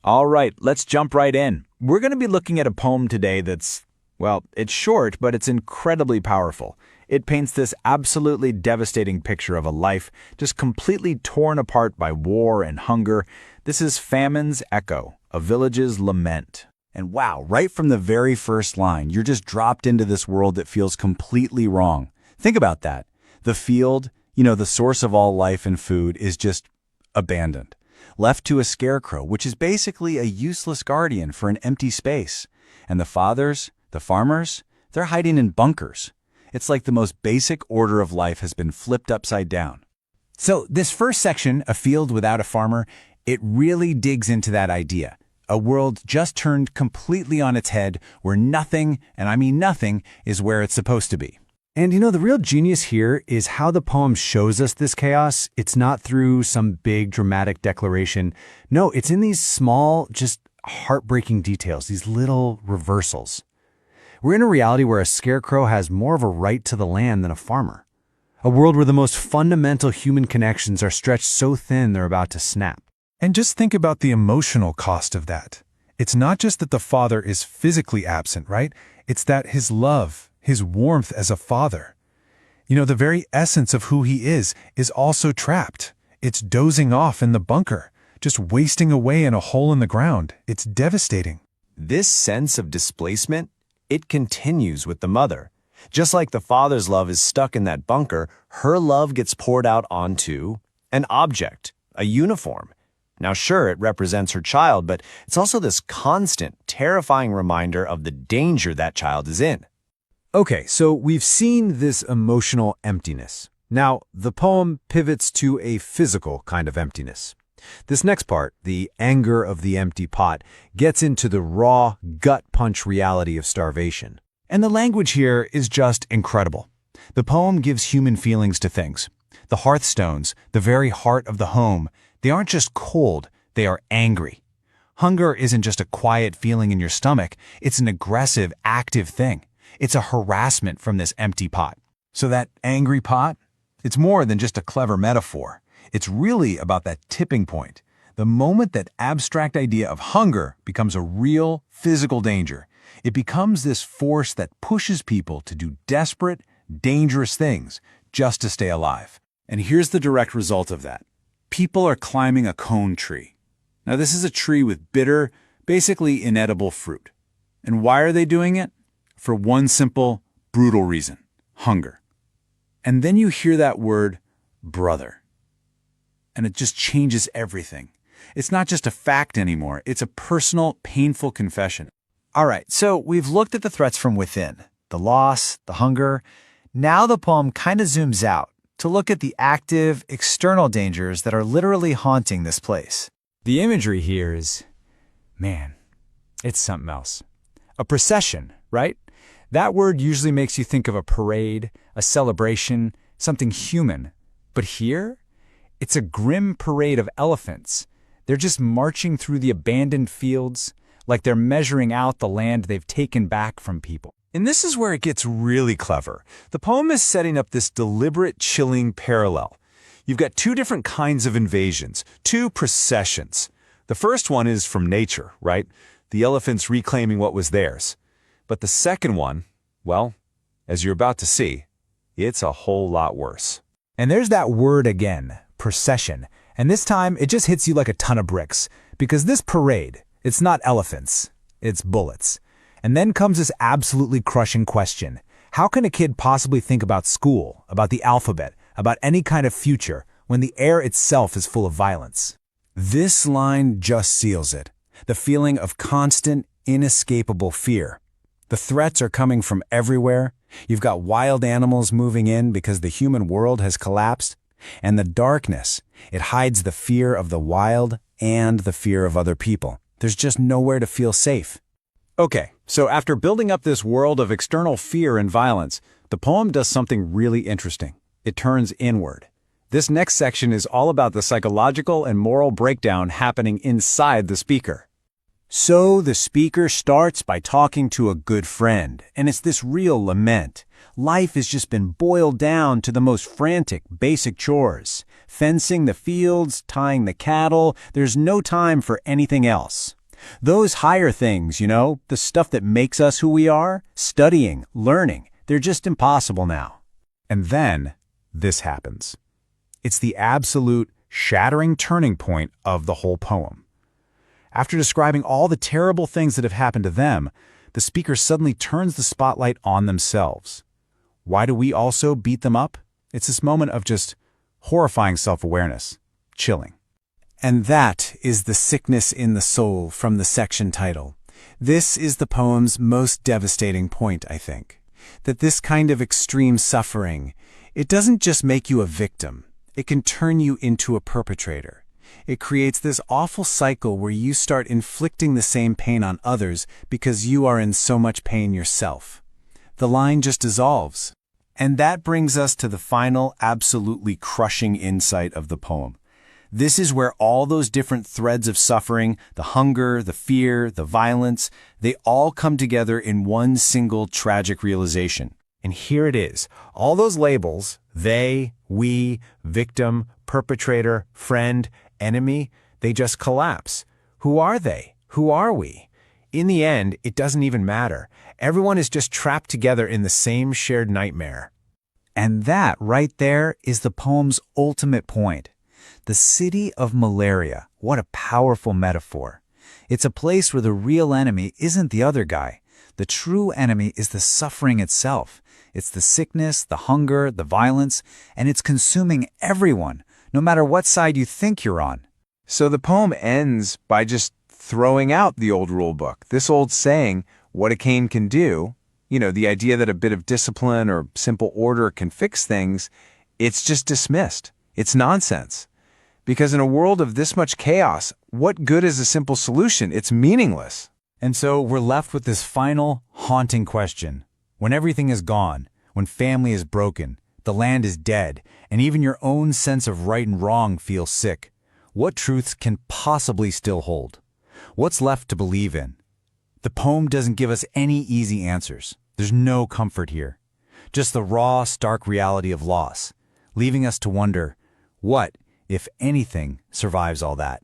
All right, let's jump right in. We're going to be looking at a poem today that's, well, it's short, but it's incredibly powerful. It paints this absolutely devastating picture of a life just completely torn apart by war and hunger. This is Famine's Echo, a village's lament. And wow, right from the very first line, you're just dropped into this world that feels completely wrong. Think about that. The field, the source of all life and food, is just abandoned. Left to a scarecrow, which is basically a useless guardian for an empty space. And the fathers, the farmers, they're hiding in bunkers. It's like the most basic order of life has been flipped upside down. So this first section, A Field Without a Farmer, it really digs into that idea. A world just turned completely on its head where nothing, and I mean nothing, is where it's supposed to be. And the real genius here is how the poem shows us this chaos. It's not through some big dramatic declaration. No, it's in these small, just heartbreaking details, these little reversals. We're in a reality where a scarecrow has more of a right to the land than a farmer. A world where the most fundamental human connections are stretched so thin they're about to snap. And just think about the emotional cost of that. It's not just that the father is physically absent, right? It's that his love, his warmth as a father, the very essence of who he is also trapped. It's dozing off in the bunker, just wasting away in a hole in the ground. It's devastating. This sense of displacement, it continues with the mother. Just like the father's love is stuck in that bunker, her love gets poured out onto an object, a uniform. Now, sure, it represents her child, but it's also this constant, terrifying reminder of the danger that child is in. Okay, so we've seen this emotional emptiness. Now, the poem pivots to a physical kind of emptiness. This next part, the anger of the empty pot, gets into the raw, gut-punch reality of starvation. And the language here is just incredible. The poem gives human feelings to things. The hearthstones, the very heart of the home, they aren't just cold, they are angry. Hunger isn't just a quiet feeling in your stomach, it's an aggressive, active thing. It's a harassment from this empty pot. So that angry pot, it's more than just a clever metaphor. It's really about that tipping point, the moment that abstract idea of hunger becomes a real physical danger. It becomes this force that pushes people to do desperate, dangerous things just to stay alive. And here's the direct result of that. People are climbing a cone tree. Now, this is a tree with bitter, basically inedible fruit. And why are they doing it? For one simple, brutal reason: hunger. And then you hear that word, brother. And it just changes everything. It's not just a fact anymore. It's a personal, painful confession. All right, so we've looked at the threats from within, the loss, the hunger. Now the poem kind of zooms out to look at the active, external dangers that are literally haunting this place. The imagery here is, man, it's something else. A procession, right? That word usually makes you think of a parade, a celebration, something human. But here, it's a grim parade of elephants. They're just marching through the abandoned fields, like they're measuring out the land they've taken back from people. And this is where it gets really clever. The poem is setting up this deliberate, chilling parallel. You've got two different kinds of invasions, two processions. The first one is from nature, right? The elephants reclaiming what was theirs. But the second one, well, as you're about to see, it's a whole lot worse. And there's that word again, procession. And this time, it just hits you like a ton of bricks. Because this parade, it's not elephants, it's bullets. And then comes this absolutely crushing question. How can a kid possibly think about school, about the alphabet, about any kind of future, when the air itself is full of violence? This line just seals it. The feeling of constant, inescapable fear. The threats are coming from everywhere. You've got wild animals moving in because the human world has collapsed. And the darkness, it hides the fear of the wild and the fear of other people. There's just nowhere to feel safe. Okay, so after building up this world of external fear and violence, the poem does something really interesting. It turns inward. This next section is all about the psychological and moral breakdown happening inside the speaker. So the speaker starts by talking to a good friend, and it's this real lament. Life has just been boiled down to the most frantic, basic chores. Fencing the fields, tying the cattle, there's no time for anything else. Those higher things, the stuff that makes us who we are, studying, learning, they're just impossible now. And then this happens. It's the absolute shattering turning point of the whole poem. After describing all the terrible things that have happened to them, the speaker suddenly turns the spotlight on themselves. Why do we also beat them up? It's this moment of just horrifying self-awareness, chilling. And that is the sickness in the soul from the section title. This is the poem's most devastating point, I think. That this kind of extreme suffering, it doesn't just make you a victim. It can turn you into a perpetrator. It creates this awful cycle where you start inflicting the same pain on others because you are in so much pain yourself. The line just dissolves. And that brings us to the final, absolutely crushing insight of the poem. This is where all those different threads of suffering, the hunger, the fear, the violence, they all come together in one single tragic realization. And here it is. All those labels, they, we, victim, perpetrator, friend, enemy, they just collapse. Who are they? Who are we? In the end, it doesn't even matter. Everyone is just trapped together in the same shared nightmare. And that right there is the poem's ultimate point. The city of malaria. What a powerful metaphor. It's a place where the real enemy isn't the other guy. The true enemy is the suffering itself. It's the sickness, the hunger, the violence, and it's consuming everyone, no matter what side you think you're on. So the poem ends by just throwing out the old rule book, this old saying, what a cane can do, the idea that a bit of discipline or simple order can fix things, it's just dismissed. It's nonsense. Because in a world of this much chaos, what good is a simple solution? It's meaningless. And so we're left with this final, haunting question. When everything is gone, when family is broken, the land is dead, and even your own sense of right and wrong feels sick, what truths can possibly still hold? What's left to believe in? The poem doesn't give us any easy answers. There's no comfort here. Just the raw, stark reality of loss, leaving us to wonder, what, if anything, survives all that?